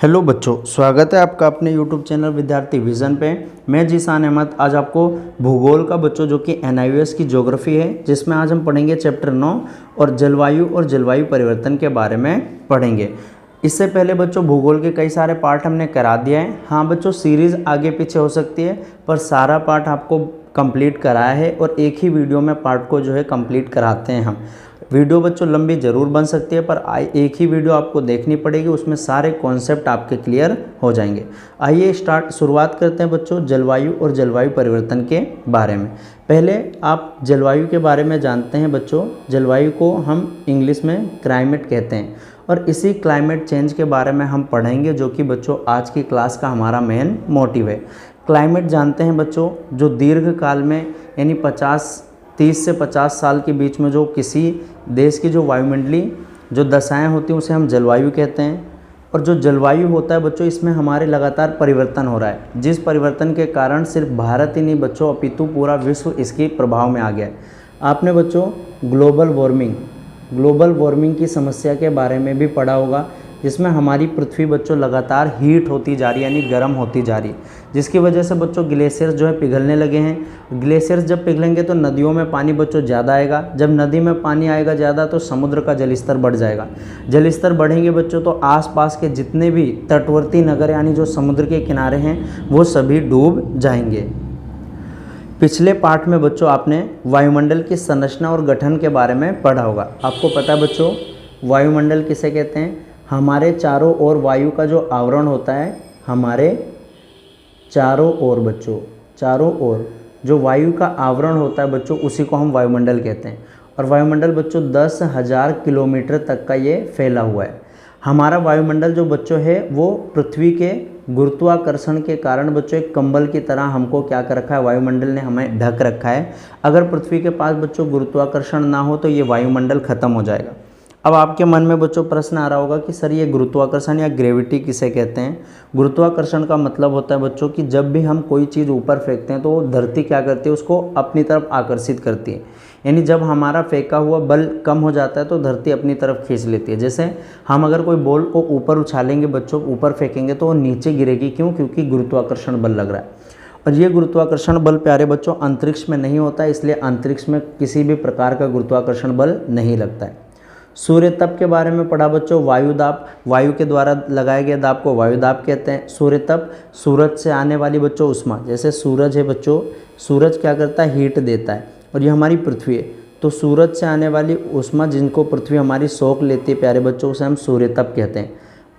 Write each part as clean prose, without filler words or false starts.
Hello बच्चों, स्वागत है आपका अपने यूट्यूब चैनल विद्यार्थी विज़न पे। मैं जीशान अहमद आज आपको भूगोल का बच्चों जो कि NIOS की ज्योग्राफी है, जिसमें आज हम पढ़ेंगे चैप्टर 9 और जलवायु परिवर्तन के बारे में पढ़ेंगे। इससे पहले बच्चों भूगोल के कई सारे पार्ट हमने करा दिया है। हाँ बच्चों, सीरीज़ आगे पीछे हो सकती है पर सारा पार्ट आपको कंप्लीट कराया है और एक ही वीडियो में पार्ट को जो है कंप्लीट कराते हैं हम। वीडियो बच्चों लंबी ज़रूर बन सकती है पर एक ही वीडियो आपको देखनी पड़ेगी, उसमें सारे कॉन्सेप्ट आपके क्लियर हो जाएंगे। आइए शुरुआत करते हैं बच्चों जलवायु परिवर्तन के बारे में। पहले आप जलवायु के बारे में जानते हैं बच्चों। जलवायु को हम इंग्लिश में क्लाइमेट कहते हैं और इसी क्लाइमेट चेंज के बारे में हम पढ़ेंगे, जो कि बच्चों आज की क्लास का हमारा मेन मोटिव है। क्लाइमेट जानते हैं बच्चों, जो दीर्घ काल में यानी 30 से 50 साल के बीच में जो किसी देश की जो वायुमंडलीय जो दशाएं होती हैं उसे हम जलवायु कहते हैं। और जो जलवायु होता है बच्चों, इसमें हमारे लगातार परिवर्तन हो रहा है, जिस परिवर्तन के कारण सिर्फ भारत ही नहीं बच्चों अपितु पूरा विश्व इसके प्रभाव में आ गया है। आपने बच्चों ग्लोबल वार्मिंग की समस्या के बारे में भी पढ़ा होगा, जिसमें हमारी पृथ्वी बच्चों लगातार हीट होती जा रही है, यानी गर्म होती जा रही है, जिसकी वजह से बच्चों ग्लेशियर्स जो है पिघलने लगे हैं। ग्लेशियर्स जब पिघलेंगे तो नदियों में पानी बच्चों ज़्यादा आएगा। जब नदी में पानी आएगा ज़्यादा तो समुद्र का जलस्तर बढ़ जाएगा। जलस्तर बढ़ेंगे बच्चों तो आसपास के जितने भी तटवर्ती नगर यानी जो समुद्र के किनारे हैं वो सभी डूब जाएंगे। पिछले पार्ट में बच्चों आपने वायुमंडल की संरचना और गठन के बारे में पढ़ा होगा। आपको पता है बच्चों वायुमंडल किसे कहते हैं? हमारे चारों ओर वायु का जो आवरण होता है, हमारे चारों ओर जो वायु का आवरण होता है बच्चों, उसी को हम वायुमंडल कहते हैं। और वायुमंडल बच्चों 10,000 किलोमीटर तक का ये फैला हुआ है। हमारा वायुमंडल जो बच्चों है वो पृथ्वी के गुरुत्वाकर्षण के कारण बच्चों एक कंबल की तरह हमको क्या कर रखा है, वायुमंडल ने हमें ढक रखा है। अगर पृथ्वी के पास बच्चों गुरुत्वाकर्षण ना हो तो ये वायुमंडल खत्म हो जाएगा। अब आपके मन में बच्चों प्रश्न आ रहा होगा कि सर ये गुरुत्वाकर्षण या ग्रेविटी किसे कहते हैं? गुरुत्वाकर्षण का मतलब होता है बच्चों कि जब भी हम कोई चीज़ ऊपर फेंकते हैं तो वो धरती क्या करती है, उसको अपनी तरफ आकर्षित करती है। यानी जब हमारा फेंका हुआ बल कम हो जाता है तो धरती अपनी तरफ खींच लेती है। जैसे हम अगर कोई बॉल को ऊपर उछालेंगे बच्चों, ऊपर फेंकेंगे तो वो नीचे गिरेगी। क्यों? क्योंकि गुरुत्वाकर्षण बल लग रहा है। और ये गुरुत्वाकर्षण बल प्यारे बच्चों अंतरिक्ष में नहीं होता है, इसलिए अंतरिक्ष में किसी भी प्रकार का गुरुत्वाकर्षण बल नहीं लगता है। सूर्य तप के बारे में पढ़ा बच्चों। वायुदाब, वायु के द्वारा लगाया गया दाब को वायुदाब कहते हैं। सूर्य तप, सूरज से आने वाली बच्चों उष्मा, जैसे सूरज है बच्चों, सूरज क्या करता है, हीट देता है। और ये हमारी पृथ्वी है, तो सूरज से आने वाली उष्मा जिनको पृथ्वी हमारी सोख लेती है प्यारे बच्चों, उसे हम सूर्य तप कहते हैं।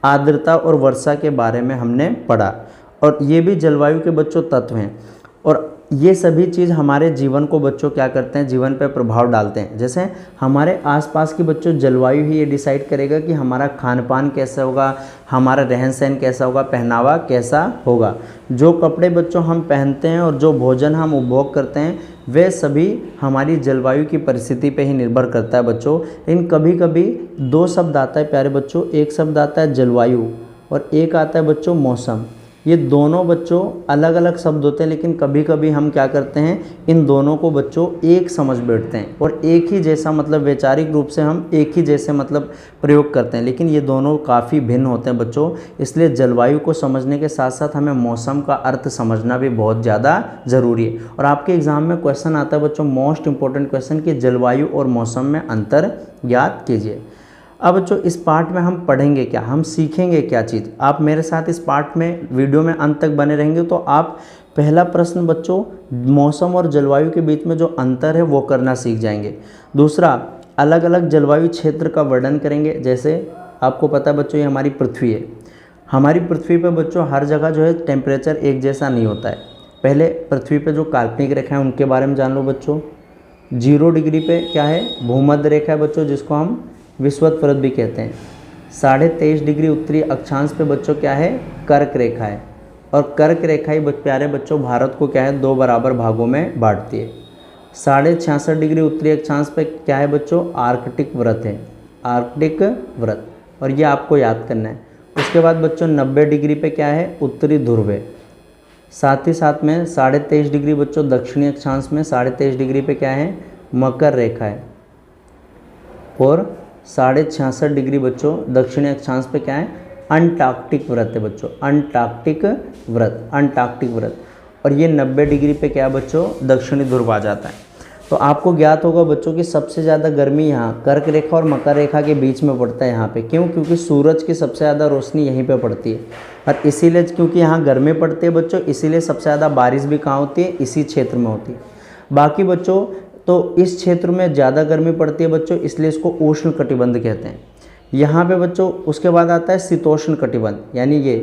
आर्द्रता और वर्षा के बारे में हमने पढ़ा, और ये भी जलवायु के बच्चों तत्व हैं। और ये सभी चीज़ हमारे जीवन को बच्चों क्या करते हैं, जीवन पर प्रभाव डालते हैं। जैसे हमारे आसपास की बच्चों जलवायु ही ये डिसाइड करेगा कि हमारा खान पान कैसा होगा, हमारा रहन सहन कैसा होगा, पहनावा कैसा होगा। जो कपड़े बच्चों हम पहनते हैं और जो भोजन हम उपभोग करते हैं वे सभी हमारी जलवायु की परिस्थिति पे ही निर्भर करता है बच्चों। लेकिन कभी कभी दो शब्द आता है प्यारे बच्चों, एक शब्द आता है जलवायु और एक आता है बच्चों मौसम। ये दोनों बच्चों अलग अलग शब्द होते हैं, लेकिन कभी कभी हम क्या करते हैं, इन दोनों को बच्चों एक समझ बैठते हैं और एक ही जैसा मतलब वैचारिक रूप से हम एक ही जैसे मतलब प्रयोग करते हैं, लेकिन ये दोनों काफ़ी भिन्न होते हैं बच्चों। इसलिए जलवायु को समझने के साथ साथ हमें मौसम का अर्थ समझना भी बहुत ज़्यादा ज़रूरी है। और आपके एग्ज़ाम में क्वेश्चन आता है बच्चों, मोस्ट इंपॉर्टेंट क्वेश्चन, कि जलवायु और मौसम में अंतर याद कीजिए। अब बच्चों इस पार्ट में हम पढ़ेंगे क्या, हम सीखेंगे क्या चीज़। आप मेरे साथ इस पार्ट में वीडियो में अंत तक बने रहेंगे तो आप पहला प्रश्न बच्चों मौसम और जलवायु के बीच में जो अंतर है वो करना सीख जाएंगे। दूसरा, अलग अलग जलवायु क्षेत्र का वर्णन करेंगे। जैसे आपको पता है बच्चों ये हमारी पृथ्वी है, हमारी पृथ्वी पर बच्चों हर जगह जो है टेम्परेचर एक जैसा नहीं होता है। पहले पृथ्वी पर जो काल्पनिक रेखा है उनके बारे में जान लो बच्चों। 0 डिग्री पे क्या है, भूमध्य रेखा है बच्चों, जिसको हम विषुवत भी कहते हैं। 23.5 डिग्री उत्तरी अक्षांश पे बच्चों क्या है, कर्क रेखा है। और कर्क रेखा ही प्यारे बच्चों भारत को क्या है, 2 बराबर भागों में बांटती है। 66.5 डिग्री उत्तरी अक्षांश पे क्या है बच्चों, आर्कटिक व्रत है, आर्कटिक व्रत, और ये आपको याद करना है। उसके बाद बच्चों 90 डिग्री पे क्या है, उत्तरी ध्रुव है। साथ ही साथ में 23.5 डिग्री बच्चों दक्षिणी अक्षांश में 23.5 डिग्री पे क्या है, मकर रेखा है। और 66.5 डिग्री बच्चों दक्षिणी अक्षांश पे क्या है, अंटार्कटिक व्रत है बच्चों, अंटार्कटिक व्रत, अंटार्कटिक व्रत। और ये 90 डिग्री पे क्या बच्चों, दक्षिणी ध्रुव आ जाता है। तो आपको ज्ञात होगा बच्चों कि सबसे ज़्यादा गर्मी यहाँ कर्क रेखा और मकर रेखा के बीच में पड़ता है यहाँ पे। क्यों? क्योंकि सूरज की सबसे ज़्यादा रोशनी यहीं पे पड़ती है, और इसीलिए क्योंकि यहाँ गर्मी पड़ती है बच्चों, इसीलिए सबसे ज़्यादा बारिश भी कहाँ होती है, इसी क्षेत्र में होती है। बाकी बच्चों तो इस क्षेत्र में ज़्यादा गर्मी पड़ती है बच्चों, इसलिए इसको उष्ण कटिबंध कहते हैं। यहाँ पे बच्चों उसके बाद आता है शीतोष्ण कटिबंध, यानी ये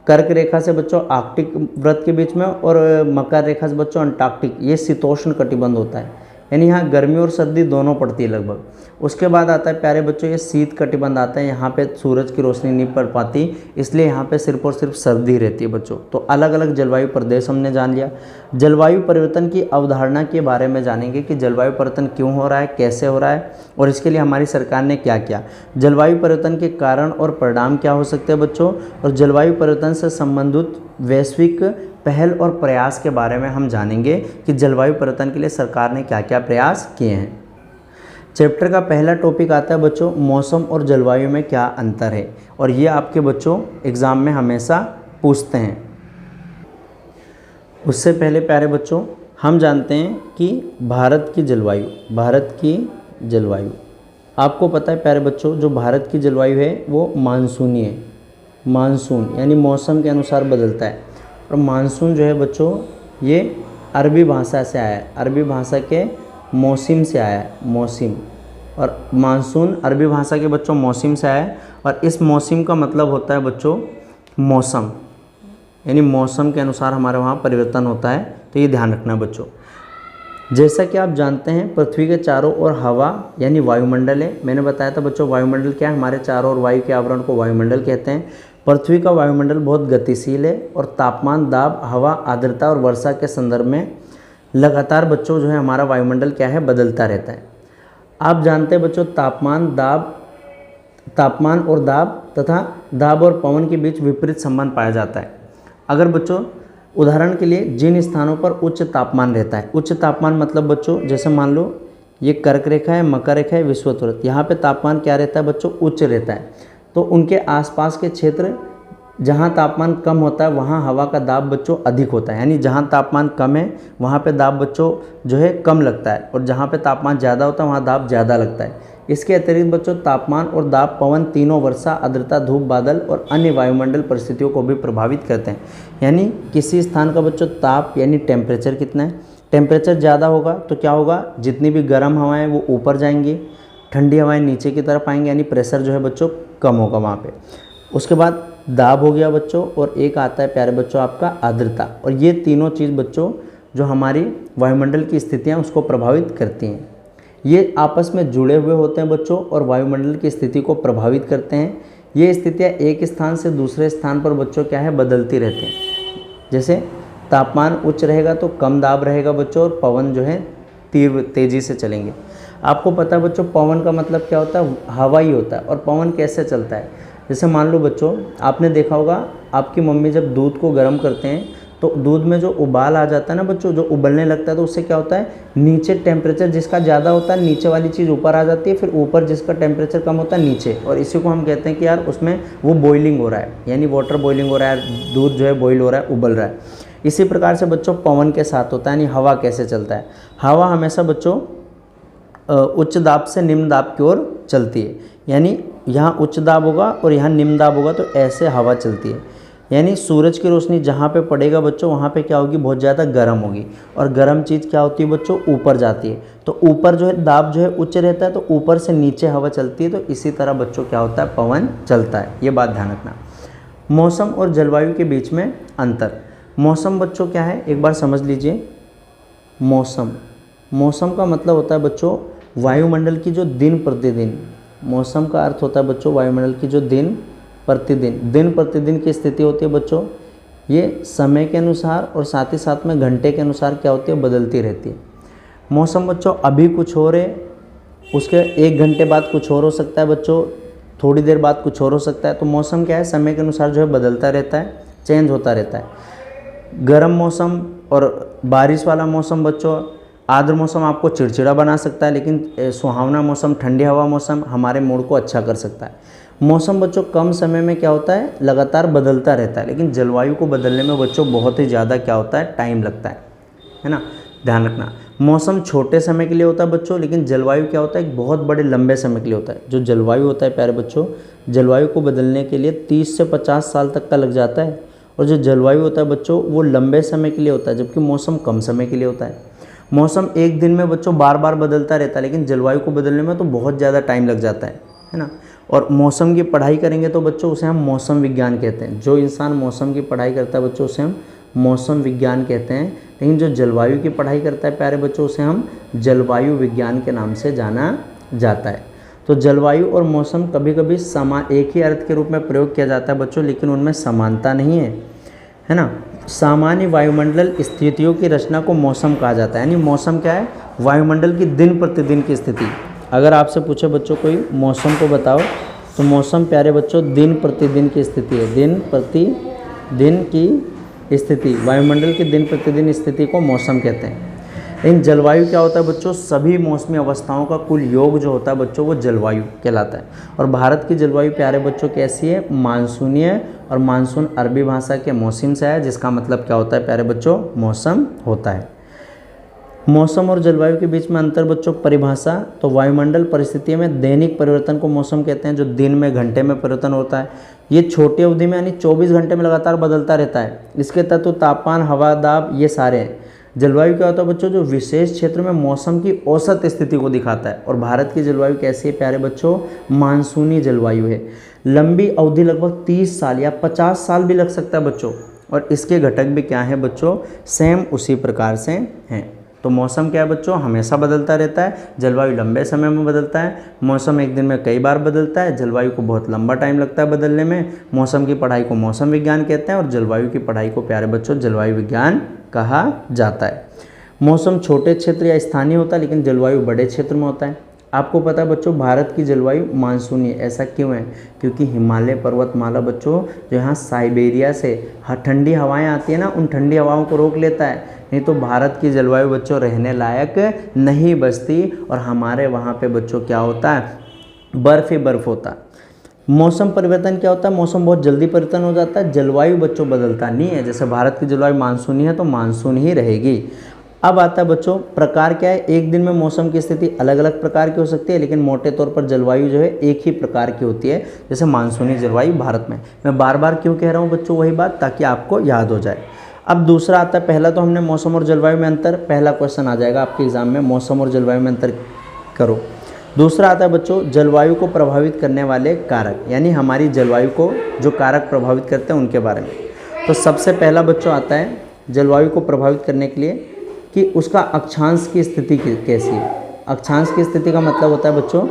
कर्क रेखा से बच्चों आर्कटिक व्रत के बीच में और मकर रेखा से बच्चों अंटार्कटिक, ये शीतोष्ण कटिबंध होता है, यानी यहाँ गर्मी और सर्दी दोनों पड़ती है लगभग। उसके बाद आता है प्यारे बच्चों ये शीत कटिबंध आता है, यहाँ पे सूरज की रोशनी नहीं पड़ पाती, इसलिए यहाँ पे सिर्फ और सिर्फ सर्दी रहती है बच्चों। तो अलग अलग जलवायु प्रदेश हमने जान लिया। जलवायु परिवर्तन की अवधारणा के बारे में जानेंगे कि जलवायु परिवर्तन क्यों हो रहा है, कैसे हो रहा है, और इसके लिए हमारी सरकार ने क्या किया। जलवायु परिवर्तन के कारण और परिणाम क्या हो सकते हैं बच्चों, और जलवायु परिवर्तन से संबंधित वैश्विक पहल और प्रयास के बारे में हम जानेंगे कि जलवायु परिवर्तन के लिए सरकार ने क्या क्या प्रयास किए हैं। चैप्टर का पहला टॉपिक आता है बच्चों मौसम और जलवायु में क्या अंतर है, और ये आपके बच्चों एग्ज़ाम में हमेशा पूछते हैं। उससे पहले प्यारे बच्चों हम जानते हैं कि भारत की जलवायु आपको पता है प्यारे बच्चों, जो भारत की जलवायु है वो मानसूनी है। मानसून यानी मौसम के अनुसार बदलता है, और मानसून जो है बच्चों ये अरबी भाषा से आया है, अरबी भाषा के मौसिम से आया है, मौसिम। और मानसून अरबी भाषा के बच्चों मौसिम से आया है, और इस मौसिम का मतलब होता है बच्चों मौसम, यानी मौसम के अनुसार हमारे वहाँ परिवर्तन होता है। तो ये ध्यान रखना बच्चों। जैसा कि आप जानते हैं पृथ्वी के चारों ओर हवा यानी वायुमंडल है। मैंने बताया था बच्चों वायुमंडल क्या है, हमारे चारों ओर वायु के आवरण को वायुमंडल कहते हैं। पृथ्वी का वायुमंडल बहुत गतिशील है, और तापमान, दाब, हवा, आर्द्रता और वर्षा के संदर्भ में लगातार बच्चों जो है हमारा वायुमंडल क्या है, बदलता रहता है। आप जानते हैं बच्चों तापमान और दाब तथा दाब और पवन के बीच विपरीत संबंध पाया जाता है। अगर बच्चों उदाहरण के लिए जिन स्थानों पर उच्च तापमान रहता है, उच्च तापमान मतलब बच्चों जैसे मान लो ये कर्क रेखा है, मकर रेखा है, विषुवत, यहाँ पे तापमान क्या रहता है बच्चों, उच्च रहता है। तो उनके आसपास के क्षेत्र जहाँ तापमान कम होता है वहाँ हवा का दाब बच्चों अधिक होता है, यानी जहाँ तापमान कम है वहाँ पे दाब बच्चों जो है कम लगता है, और जहाँ पे तापमान ज़्यादा होता है वहाँ दाब ज़्यादा लगता है। इसके अतिरिक्त बच्चों तापमान और दाब, पवन तीनों वर्षा, आर्द्रता, धूप, बादल और अन्य वायुमंडल परिस्थितियों को भी प्रभावित करते हैं। यानी किसी स्थान का बच्चों ताप यानी टेम्परेचर कितना है, टेम्परेचर ज़्यादा होगा तो क्या होगा, जितनी भी गर्म हवाएँ वो ऊपर जाएंगी, ठंडी हवाएँ नीचे की तरफ आएंगी, यानी प्रेशर जो है बच्चों कम होगा वहाँ पे। उसके बाद दाब हो गया बच्चों, और एक आता है प्यारे बच्चों आपका आर्द्रता। और ये तीनों चीज़ बच्चों जो हमारी वायुमंडल की स्थितियाँ उसको प्रभावित करती हैं। ये आपस में जुड़े हुए होते हैं बच्चों, और वायुमंडल की स्थिति को प्रभावित करते हैं। ये स्थितियाँ एक स्थान से दूसरे स्थान पर बच्चों क्या है, बदलती रहती हैं। जैसे तापमान उच्च रहेगा तो कम दाब रहेगा बच्चों, और पवन जो है तीव्र तेज़ी से चलेंगे। आपको पता है बच्चों पवन का मतलब क्या होता है, हवा ही होता है। और पवन कैसे चलता है, जैसे मान लो बच्चों आपने देखा होगा आपकी मम्मी जब दूध को गर्म करते हैं तो दूध में जो उबाल आ जाता है ना बच्चों, जो उबलने लगता है, तो उससे क्या होता है, नीचे टेम्परेचर जिसका ज़्यादा होता है नीचे वाली चीज़ ऊपर आ जाती है, फिर ऊपर जिसका टेम्परेचर कम होता है नीचे, और इसी को हम कहते हैं कि यार उसमें वो बॉइलिंग हो रहा है, यानी वाटर बॉइलिंग हो रहा है, दूध जो है बॉइल हो रहा है, उबल रहा है। इसी प्रकार से बच्चों पवन के साथ होता है, यानी हवा कैसे चलता है। हवा हमेशा बच्चों उच्च दाब से निम्न दाब की ओर चलती है, यानी यहाँ उच्च दाब होगा और यहाँ निम्न दाब होगा, तो ऐसे हवा चलती है। यानी सूरज की रोशनी जहाँ पे पड़ेगा बच्चों वहाँ पे क्या होगी, बहुत ज़्यादा गर्म होगी, और गर्म चीज़ क्या होती है बच्चों, ऊपर जाती है। तो ऊपर जो है दाब जो है उच्च रहता है, तो ऊपर से नीचे हवा चलती है। तो इसी तरह बच्चों क्या होता है, पवन चलता है। ये बात ध्यान रखना। मौसम और जलवायु के बीच में अंतर। मौसम बच्चों क्या है, एक बार समझ लीजिए। मौसम का मतलब होता है बच्चों वायुमंडल की जो दिन प्रतिदिन, मौसम का अर्थ होता है बच्चों वायुमंडल की जो दिन प्रतिदिन की स्थिति होती है बच्चों, ये समय के अनुसार और साथ ही साथ में घंटे के अनुसार क्या होती है, बदलती रहती है। मौसम बच्चों अभी कुछ और है, उसके 1 घंटे बाद कुछ और हो सकता है बच्चों, थोड़ी देर बाद कुछ और हो सकता है। तो मौसम क्या है, समय के अनुसार जो है बदलता रहता है, चेंज होता रहता है। गर्म मौसम और बारिश वाला मौसम बच्चों, आर्द्र मौसम आपको चिड़चिड़ा बना सकता है, लेकिन सुहावना मौसम, ठंडी हवा मौसम हमारे मूड को अच्छा कर सकता है। मौसम बच्चों कम समय में क्या होता है, लगातार बदलता रहता है, लेकिन जलवायु को बदलने में बच्चों बहुत ही ज़्यादा क्या होता है, टाइम लगता है ना। ध्यान रखना, मौसम छोटे समय के लिए होता है बच्चों, लेकिन जलवायु क्या होता है, एक बहुत बड़े लंबे समय के लिए होता है। जो जलवायु होता है प्यारे बच्चों, जलवायु को बदलने के लिए 30 से 50 साल तक का लग जाता है। और जो जलवायु होता है बच्चों, वो लंबे समय के लिए होता है, जबकि मौसम कम समय के लिए होता है। मौसम एक दिन में बच्चों बार बार बदलता रहता है, लेकिन जलवायु को बदलने में तो बहुत ज़्यादा टाइम लग जाता है ना। और मौसम की पढ़ाई करेंगे तो बच्चों उसे हम मौसम विज्ञान कहते हैं। जो इंसान मौसम की पढ़ाई करता है बच्चों, उसे हम मौसम विज्ञान कहते हैं। लेकिन जो जलवायु की पढ़ाई करता है प्यारे बच्चों, उसे हम जलवायु विज्ञान के नाम से जाना जाता है। तो जलवायु और मौसम कभी कभी एक ही अर्थ के रूप में प्रयोग किया जाता है बच्चों, लेकिन उनमें समानता नहीं है ना। सामान्य वायुमंडल स्थितियों की रचना को मौसम कहा जाता है। यानी मौसम क्या है, वायुमंडल की दिन प्रतिदिन की स्थिति। अगर आपसे पूछे बच्चों कोई मौसम को बताओ, तो मौसम प्यारे बच्चों दिन प्रतिदिन की स्थिति है। दिन प्रतिदिन की स्थिति, वायुमंडल की दिन प्रतिदिन स्थिति को मौसम कहते हैं। लेकिन जलवायु क्या होता है बच्चों, सभी मौसमी अवस्थाओं का कुल योग जो होता है बच्चों, वो जलवायु कहलाता है। और भारत की जलवायु प्यारे बच्चों कैसी है, मानसूनीय, और मानसून अरबी भाषा के मौसम से है, जिसका मतलब क्या होता है प्यारे बच्चों, मौसम होता है। मौसम और जलवायु के बीच में अंतर बच्चों, परिभाषा। तो वायुमंडल परिस्थितियों में दैनिक परिवर्तन को मौसम कहते हैं, जो दिन में घंटे में परिवर्तन होता है। ये छोटी अवधि में यानी 24 घंटे में लगातार बदलता रहता है। इसके तत्व तापमान, हवा दाब, ये सारे हैं। जलवायु क्या होता है बच्चों, जो विशेष क्षेत्र में मौसम की औसत स्थिति को दिखाता है। और भारत की जलवायु कैसी है प्यारे बच्चों, मानसूनी जलवायु है। लंबी अवधि लगभग 30 साल या 50 साल भी लग सकता है बच्चों। और इसके घटक भी क्या है बच्चों, सेम उसी प्रकार से हैं। तो मौसम क्या है बच्चों, हमेशा बदलता रहता है। जलवायु लंबे समय में बदलता है। मौसम एक दिन में कई बार बदलता है। जलवायु को बहुत लंबा टाइम लगता है बदलने में। मौसम की पढ़ाई को मौसम विज्ञान कहते हैं, और जलवायु की पढ़ाई को प्यारे बच्चों जलवायु विज्ञान कहा जाता है। मौसम छोटे क्षेत्र या स्थानीय होता है, लेकिन जलवायु बड़े क्षेत्र में होता है। आपको पता है बच्चों, भारत की जलवायु मानसूनी है। ऐसा क्यों है, क्योंकि हिमालय पर्वतमाला बच्चों, जो यहाँ साइबेरिया से ठंडी हवाएं आती है ना, उन ठंडी हवाओं को रोक लेता है। नहीं तो भारत की जलवायु बच्चों रहने लायक नहीं बचती, और हमारे वहाँ पे बच्चों क्या होता है, बर्फ़ ही बर्फ़ होता है। मौसम परिवर्तन क्या होता है, मौसम बहुत जल्दी परिवर्तन हो जाता है। जलवायु बच्चों बदलता नहीं है। जैसे भारत की जलवायु मानसूनी है, तो मानसून ही रहेगी। अब आता है बच्चों प्रकार क्या है, एक दिन में मौसम की स्थिति अलग अलग प्रकार की हो सकती है, लेकिन मोटे तौर पर जलवायु जो है एक ही प्रकार की होती है, जैसे मानसूनी जलवायु भारत में। मैं बार बार क्यों कह रहा हूँ बच्चों वही बात, ताकि आपको याद हो जाए। अब दूसरा आता है, पहला तो हमने मौसम और जलवायु में अंतर, पहला क्वेश्चन आ जाएगा आपके एग्जाम में, मौसम और जलवायु में अंतर करो। दूसरा आता है बच्चों, जलवायु को प्रभावित करने वाले कारक, यानी हमारी जलवायु को जो कारक प्रभावित करते हैं उनके बारे में। तो सबसे पहला बच्चों आता है जलवायु को प्रभावित करने के लिए कि उसका अक्षांश की स्थिति कैसी है। अक्षांश की स्थिति का मतलब होता है बच्चों,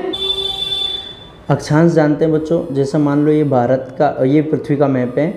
अक्षांश जानते हैं बच्चों, जैसे मान लो ये भारत का, ये पृथ्वी का मैप है।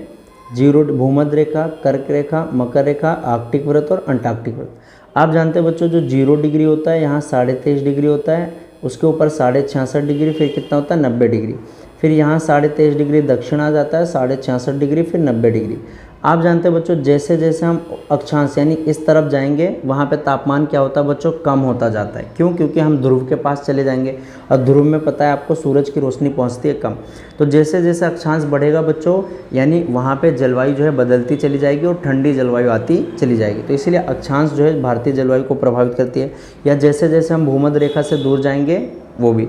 जीरो भूमध्य रेखा, कर्क रेखा, मकर रेखा, आर्कटिक वृत्त और अंटार्कटिक वृत्त। आप जानते हैं बच्चों, जो 0 डिग्री होता है यहाँ 23.5 डिग्री होता है, उसके ऊपर 66.5 डिग्री, फिर कितना होता है 90 डिग्री, फिर यहाँ 23.5 डिग्री दक्षिण आ जाता है, 66.5 डिग्री, फिर 90 डिग्री। आप जानते हैं बच्चों, जैसे जैसे हम अक्षांश यानी इस तरफ जाएंगे, वहाँ पे तापमान क्या होता है बच्चों, कम होता जाता है। क्यों, क्योंकि हम ध्रुव के पास चले जाएंगे, और ध्रुव में पता है आपको सूरज की रोशनी पहुँचती है कम। तो जैसे जैसे अक्षांश बढ़ेगा बच्चों, यानी वहाँ पे जलवायु जो है बदलती चली जाएगी और ठंडी जलवायु आती चली जाएगी। तो इसीलिए अक्षांश जो है भारतीय जलवायु को प्रभावित करती है। या जैसे जैसे हम भूमध्य रेखा से दूर जाएंगे, वो भी।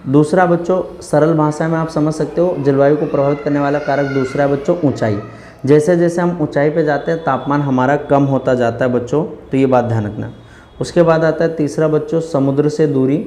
दूसरा बच्चों, सरल भाषा में आप समझ सकते हो, जलवायु को प्रभावित करने वाला कारक दूसरा है बच्चों, ऊंचाई। जैसे जैसे हम ऊंचाई पे जाते हैं, तापमान हमारा कम होता जाता है बच्चों, तो ये बात ध्यान रखना। उसके बाद आता है तीसरा बच्चों, समुद्र से दूरी।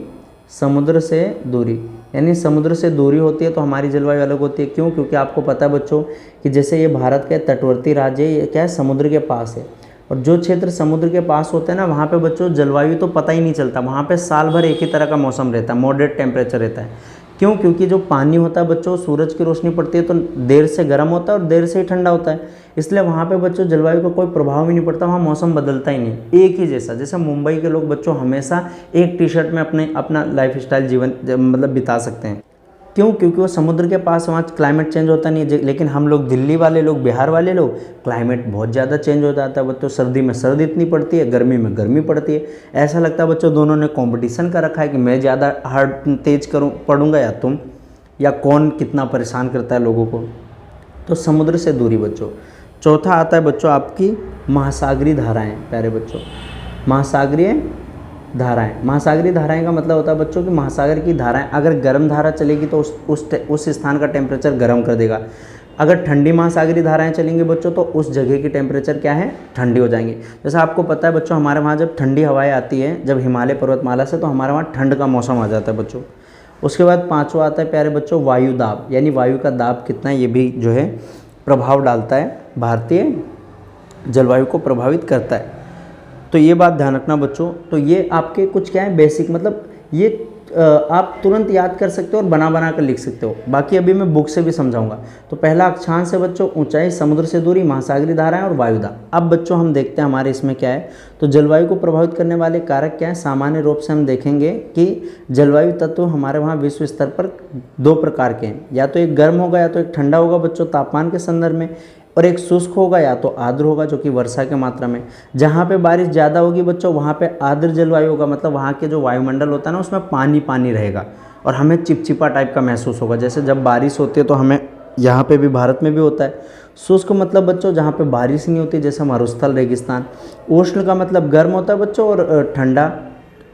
समुद्र से दूरी यानी समुद्र से दूरी होती है तो हमारी जलवायु अलग होती है। क्यों, क्योंकि आपको पता है बच्चों कि जैसे ये भारत के तटवर्ती राज्य, ये क्या है, समुद्र के पास है। और जो क्षेत्र समुद्र के पास होते हैं ना, वहाँ पे बच्चों जलवायु तो पता ही नहीं चलता, वहाँ पे साल भर एक ही तरह का मौसम रहता है, मॉडरेट टेम्परेचर रहता है। क्यों, क्योंकि जो पानी होता है बच्चों, सूरज की रोशनी पड़ती है तो देर से गर्म होता है और देर से ही ठंडा होता है, इसलिए वहाँ पे बच्चों जलवायु का कोई प्रभाव ही नहीं पड़ता, वहाँ मौसम बदलता ही नहीं, एक ही जैसा। जैसे मुंबई के लोग बच्चों हमेशा एक टी-शर्ट में अपना लाइफ स्टाइल जीवन मतलब बिता सकते हैं। क्यों, क्योंकि वो समुद्र के पास, वहाँ क्लाइमेट चेंज होता नहीं है। लेकिन हम लोग दिल्ली वाले लोग, बिहार वाले लोग, क्लाइमेट बहुत ज़्यादा चेंज हो जाता है बच्चों। सर्दी में सर्दी इतनी पड़ती है, गर्मी में गर्मी पड़ती है। ऐसा लगता है बच्चों दोनों ने कंपटीशन कर रखा है कि मैं ज़्यादा हार्ड तेज पढ़ूंगा या तुम। या कौन कितना परेशान करता है लोगों को। तो समुद्र से दूरी बच्चों। चौथा आता है बच्चों आपकी महासागरीय धाराएं। प्यारे बच्चों, महासागरीय धाराएं। महासागरीय धाराएं का मतलब होता है बच्चों कि महासागर की धाराएं, अगर गर्म धारा चलेगी तो उस स्थान का टेम्परेचर गर्म कर देगा। अगर ठंडी महासागरीय धाराएं चलेंगी बच्चों तो उस जगह की टेम्परेचर क्या है, ठंडी हो जाएंगी। जैसा आपको पता है बच्चों, हमारे वहाँ जब ठंडी हवाएं आती हैं जब हिमालय पर्वतमाला से, तो हमारे वहाँ ठंड का मौसम आ जाता है बच्चों। उसके बाद पाँचवा आता है प्यारे बच्चों वायु दाब, यानी वायु का दाब कितना है, ये भी जो है प्रभाव डालता है, भारतीय जलवायु को प्रभावित करता है। तो ये बात ध्यान रखना बच्चों। तो ये आपके कुछ क्या है बेसिक, मतलब ये आप तुरंत याद कर सकते हो और बना बना कर लिख सकते हो। बाकी अभी मैं बुक से भी समझाऊंगा। तो पहला अक्षांश है बच्चों ऊंचाई, समुद्र से दूरी, महासागरीय धाराएं और वायुदाब। अब बच्चों हम देखते हैं हमारे इसमें क्या है। तो जलवायु को प्रभावित करने वाले कारक क्या है। सामान्य रूप से हम देखेंगे कि जलवायु तत्व हमारे वहाँ विश्व स्तर पर दो प्रकार के हैं, या तो एक गर्म होगा या तो एक ठंडा होगा बच्चों तापमान के संदर्भ में, और एक शुष्क होगा या तो आर्द्र होगा जो कि वर्षा के मात्रा में। जहाँ पे बारिश ज़्यादा होगी बच्चों वहाँ पे आर्द्र जलवायु होगा, मतलब वहाँ के जो वायुमंडल होता है ना उसमें पानी पानी रहेगा और हमें चिपचिपा टाइप का महसूस होगा। जैसे जब बारिश होती है तो हमें यहाँ पे भी, भारत में भी होता है। शुष्क मतलब बच्चों जहाँ पे बारिश नहीं होती, जैसे मरुस्थल रेगिस्तान। उष्ण का मतलब गर्म होता है बच्चों, और ठंडा,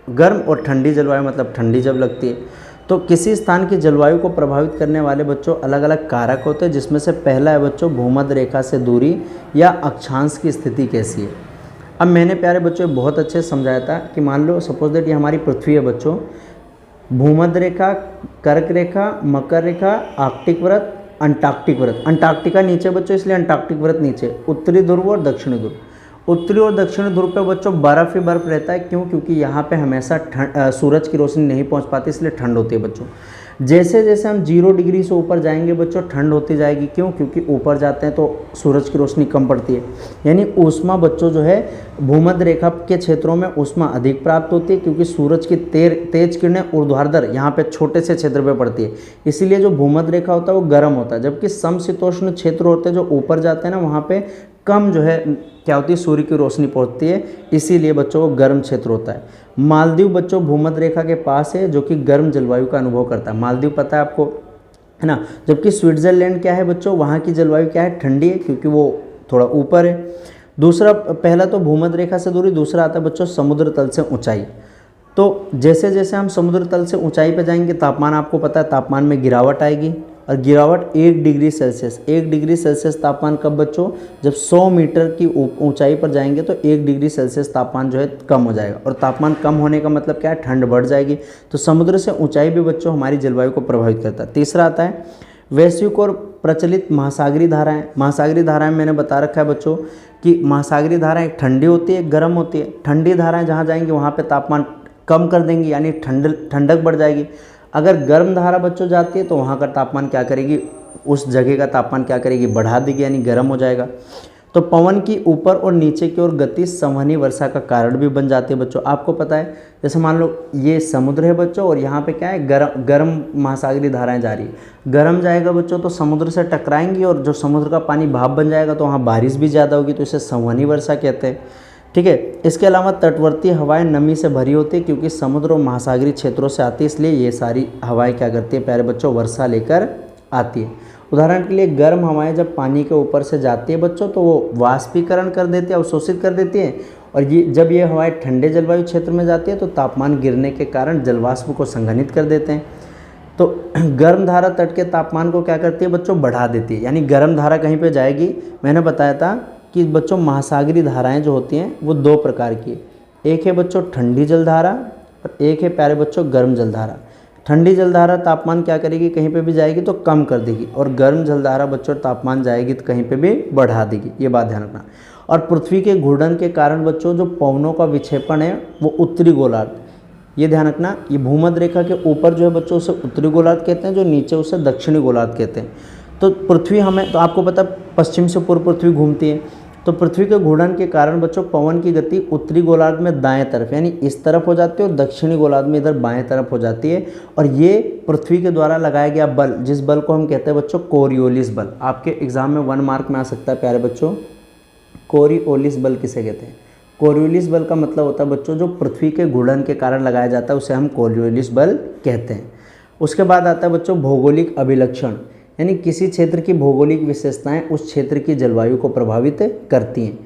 गर्म और ठंडी जलवायु मतलब ठंडी जब लगती है। तो किसी स्थान की जलवायु को प्रभावित करने वाले बच्चों अलग अलग कारक होते हैं, जिसमें से पहला है बच्चों भूमध्य रेखा से दूरी या अक्षांश की स्थिति कैसी है। अब मैंने प्यारे बच्चों बहुत अच्छे से समझाया था कि मान लो सपोज दैट ये हमारी पृथ्वी है बच्चों, भूमध्य रेखा, कर्क रेखा, मकर रेखा, आर्कटिक वृत्त, अंटार्कटिक वृत्त। अंटार्कटिका नीचे बच्चों इसलिए अंटार्कटिक वृत्त नीचे, उत्तरी ध्रुव और दक्षिणी ध्रुव। उत्तरी और दक्षिणी ध्रुव पे बच्चों बर्फ़ ही बर्फ़ रहता है। क्यों? क्योंकि यहाँ पे हमेशा सूरज की रोशनी नहीं पहुँच पाती, इसलिए ठंड होती है बच्चों। जैसे जैसे हम 0 डिग्री से ऊपर जाएंगे बच्चों ठंड होती जाएगी। क्यों? क्योंकि ऊपर जाते हैं तो सूरज की रोशनी कम पड़ती है, यानी ऊष्मा बच्चों जो है भूमध्य रेखा के क्षेत्रों में ऊष्मा अधिक प्राप्त होती है, क्योंकि सूरज की तेज किरणें ऊर्ध्वाधर यहाँ पे छोटे से क्षेत्र पे पड़ती है, इसीलिए जो भूमध्य रेखा होता है वो गर्म होता है। जबकि समशीतोष्ण क्षेत्र होते हैं जो ऊपर जाते हैं ना, वहाँ पे कम जो है क्या होती है, सूर्य की रोशनी पहुँचती है, इसीलिए बच्चों वो गर्म क्षेत्र होता है। मालदीव बच्चों भूमध्य रेखा के पास है, जो कि गर्म जलवायु का अनुभव करता है। मालदीव पता है आपको, है ना। जबकि स्विट्जरलैंड क्या है बच्चों, वहाँ की जलवायु क्या है, ठंडी है, क्योंकि वो थोड़ा ऊपर है। दूसरा, पहला तो भूमध्य रेखा से दूरी, दूसरा आता है बच्चों समुद्र तल से ऊंचाई। तो जैसे जैसे हम समुद्र तल से ऊंचाई पे जाएंगे, तापमान आपको पता है, तापमान में गिरावट आएगी, और गिरावट 1 डिग्री सेल्सियस। 1 डिग्री सेल्सियस तापमान कब बच्चों, जब 100 मीटर की ऊंचाई पर जाएंगे तो 1 डिग्री सेल्सियस तापमान जो है कम हो जाएगा, और तापमान कम होने का मतलब क्या है, ठंड बढ़ जाएगी। तो समुद्र से ऊंचाई भी बच्चों हमारी जलवायु को प्रभावित करता है। तीसरा आता है वैश्विक और प्रचलित महासागरीय धाराएं। महासागरीय धाराएं मैंने बता रखा है बच्चों कि महासागरीय धाराएं ठंडी होती है, गर्म होती है। ठंडी धाराएं जहाँ जाएंगी वहाँ पे तापमान कम कर देंगी, यानी ठंडक बढ़ जाएगी। अगर गर्म धारा बच्चों जाती है तो वहाँ का तापमान क्या करेगी, उस जगह का तापमान क्या करेगी, बढ़ा देगी, यानी गर्म हो जाएगा। तो पवन की ऊपर और नीचे की ओर गति संवहनी वर्षा का कारण भी बन जाती है बच्चों। आपको पता है, जैसे मान लो ये समुद्र है बच्चों, और यहाँ पे क्या है, गर्म महासागरीय धाराएं जा रही है। गर्म जाएगा बच्चों तो समुद्र से टकराएंगी, और जो समुद्र का पानी भाप बन जाएगा तो वहाँ बारिश भी ज़्यादा होगी, तो इसे संवहनी वर्षा कहते हैं। ठीक है। इसके अलावा तटवर्ती हवाएं नमी से भरी होती है, क्योंकि समुद्र और महासागरीय क्षेत्रों से आती है, इसलिए ये सारी हवाएं क्या करती है प्यारे बच्चों, वर्षा लेकर आती है। उदाहरण के लिए गर्म हवाएं जब पानी के ऊपर से जाती है बच्चों तो वो वाष्पीकरण कर देती है, अवशोषित कर देती है, और जब ये हवाएं ठंडे जलवायु क्षेत्र में जाती है तो तापमान गिरने के कारण जलवाष्प को संघनित कर देते हैं। तो गर्म धारा तट के तापमान को क्या करती है बच्चों, बढ़ा देती है, यानी गर्म धारा कहीं पे जाएगी। मैंने बताया था कि बच्चों महासागरीय धाराएं जो होती हैं वो 2 प्रकार की है। एक है बच्चों ठंडी जलधारा, और एक है प्यारे बच्चों गर्म जलधारा। ठंडी जलधारा तापमान क्या करेगी, कहीं पे भी जाएगी तो कम कर देगी, और गर्म जलधारा बच्चों तापमान जाएगी तो कहीं पे भी बढ़ा देगी, ये बात ध्यान रखना। और पृथ्वी के घूर्णन के कारण बच्चों जो पवनों का विक्षेपण है वो उत्तरी गोलार्ध, ये ध्यान रखना। ये भूमध्य रेखा के ऊपर जो है बच्चों उसे उत्तरी गोलार्ध कहते हैं, जो नीचे उसे दक्षिणी गोलार्ध कहते हैं। तो पृथ्वी हमें, तो आपको पता पश्चिम से पूर्व पृथ्वी घूमती है, तो पृथ्वी के घूर्णन के कारण बच्चों पवन की गति उत्तरी गोलार्ध में दाएं तरफ, यानी इस तरफ हो जाती है, और दक्षिणी गोलार्ध में इधर बाएं तरफ हो जाती है। और ये पृथ्वी के द्वारा लगाया गया बल, जिस बल को हम कहते हैं बच्चों कोरियोलिस बल। आपके एग्जाम में 1 मार्क में आ सकता है प्यारे बच्चों, कोरियोलिस बल किसे कहते हैं। कोरियोलिस बल का मतलब होता है बच्चों जो पृथ्वी के घूर्णन के कारण लगाया जाता है, उसे हम कोरियोलिस बल कहते हैं। उसके बाद आता है बच्चों भौगोलिक अभिलक्षण, यानी किसी क्षेत्र की भौगोलिक विशेषताएं उस क्षेत्र की जलवायु को प्रभावित करती हैं,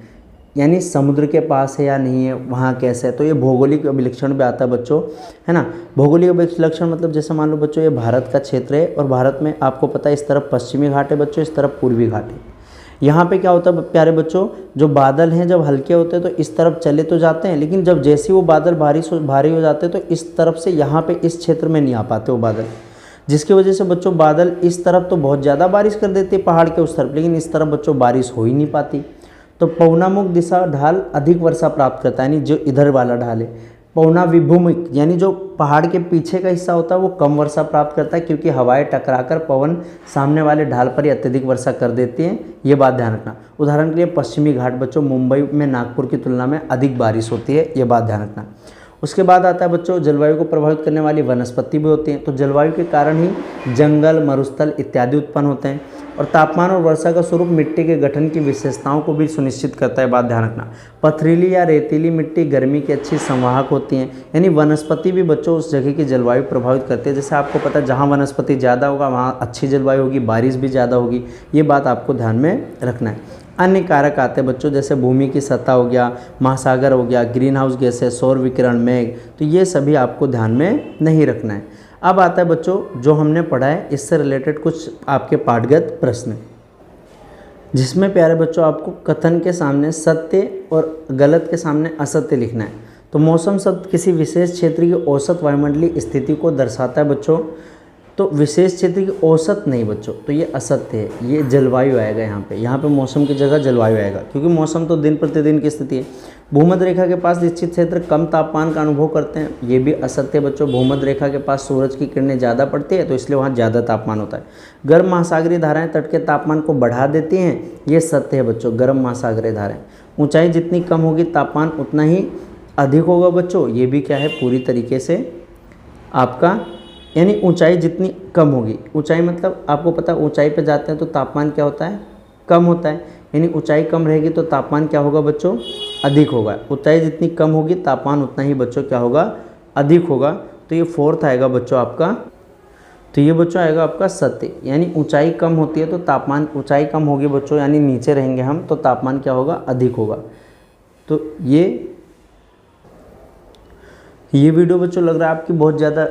यानी समुद्र के पास है या नहीं है, वहाँ कैसे है, तो ये भौगोलिक अभिलक्षण भी आता है बच्चों, है ना। भौगोलिक अभिलक्षण मतलब जैसे मान लो बच्चों ये भारत का क्षेत्र है और भारत में आपको पता है इस तरफ पश्चिमी घाट है बच्चों, इस तरफ पूर्वी घाट है। यहाँ पे क्या होता है प्यारे बच्चों, जो बादल हैं जब हल्के होते हैं तो इस तरफ चले तो जाते हैं, लेकिन जब जैसे वो बादल भारी हो जाते हैं तो इस तरफ से यहाँ पे इस क्षेत्र में नहीं आ पाते वो बादल, जिसकी वजह से बच्चों बादल इस तरफ तो बहुत ज़्यादा बारिश कर देते हैं पहाड़ के उस तरफ, लेकिन इस तरफ बच्चों बारिश हो ही नहीं पाती। तो पवनामुख दिशा ढाल अधिक वर्षा प्राप्त करता है, यानी जो इधर वाला ढाल है। पवना विभूमुख यानी जो पहाड़ के पीछे का हिस्सा होता है वो कम वर्षा प्राप्त करता है, क्योंकि हवाएं टकराकर पवन सामने वाले ढाल पर ही अत्यधिक वर्षा कर देती हैं, ये बात ध्यान रखना। उदाहरण के लिए पश्चिमी घाट बच्चों मुंबई में नागपुर की तुलना में अधिक बारिश होती है, ये बात ध्यान रखना। उसके बाद आता है बच्चों जलवायु को प्रभावित करने वाली वनस्पति भी होती हैं, तो जलवायु के कारण ही जंगल, मरुस्थल इत्यादि उत्पन्न होते हैं। और तापमान और वर्षा का स्वरूप मिट्टी के गठन की विशेषताओं को भी सुनिश्चित करता है, बात ध्यान रखना। पथरीली या रेतीली मिट्टी गर्मी की अच्छी संवाहक होती हैं, यानी वनस्पति भी बच्चों उस जगह की जलवायु प्रभावित करती है। जैसे आपको पता है जहाँ वनस्पति ज़्यादा होगा वहाँ अच्छी जलवायु होगी, बारिश भी ज़्यादा होगी, ये बात आपको ध्यान में रखना है। अन्य कारक आते हैं बच्चों, जैसे भूमि की सतह हो गया, महासागर हो गया, ग्रीन हाउस गैसें, सौर विकिरण, मेघ, तो ये सभी आपको ध्यान में नहीं रखना है। अब आता है बच्चों जो हमने पढ़ा है इससे रिलेटेड कुछ आपके पाठगत प्रश्न, जिसमें प्यारे बच्चों आपको कथन के सामने सत्य और गलत के सामने असत्य लिखना है। तो मौसम शब्द किसी विशेष क्षेत्र की औसत वायुमंडलीय स्थिति को दर्शाता है बच्चों, तो विशेष क्षेत्र की औसत नहीं बच्चों, तो ये असत्य है, ये जलवायु आएगा यहाँ पे मौसम की जगह जलवायु आएगा, क्योंकि मौसम तो दिन प्रतिदिन की स्थिति है। भूमध्य रेखा के पास निश्चित क्षेत्र कम तापमान का अनुभव करते हैं, ये भी असत्य है बच्चों। भूमध्य रेखा के पास सूरज की किरणें ज़्यादा पड़ती है तो इसलिए वहाँ ज़्यादा तापमान होता है। गर्म महासागरीय धाराएं तट के तापमान को बढ़ा देती हैं, ये सत्य है बच्चों। गर्म महासागरीय धाराएं, ऊंचाई जितनी कम होगी तापमान उतना ही अधिक होगा बच्चों, ये भी क्या है पूरी तरीके से आपका, यानी ऊंचाई जितनी कम होगी, ऊंचाई मतलब आपको पता है ऊंचाई पे जाते हैं तो तापमान क्या होता है, कम होता है, यानी ऊंचाई कम रहेगी तो तापमान क्या होगा बच्चों, अधिक होगा। ऊंचाई जितनी कम होगी तापमान उतना ही बच्चों क्या होगा, अधिक होगा। तो ये फोर्थ आएगा बच्चों आपका, तो ये बच्चों आएगा आपका सत्य, यानी ऊंचाई कम होती है तो तापमान, ऊंचाई कम होगी बच्चों यानी नीचे रहेंगे हम तो तापमान क्या होगा, अधिक होगा। तो ये वीडियो बच्चों लग रहा है आपकी बहुत ज़्यादा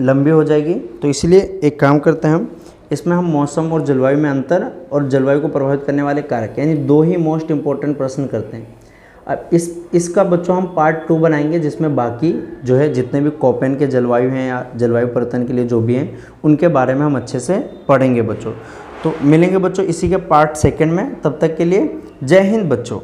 लंबी हो जाएगी, तो इसलिए एक काम करते हैं हम, इसमें हम मौसम और जलवायु में अंतर और जलवायु को प्रभावित करने वाले कारक यानी दो ही मोस्ट इम्पोर्टेंट प्रश्न करते हैं। अब इसका बच्चों हम पार्ट 2 बनाएंगे, जिसमें बाकी जो है जितने भी कोपेन के जलवायु हैं या जलवायु परिवर्तन के लिए जो भी हैं उनके बारे में हम अच्छे से पढ़ेंगे बच्चों। तो मिलेंगे बच्चों इसी के पार्ट 2 में, तब तक के लिए जय हिंद बच्चों।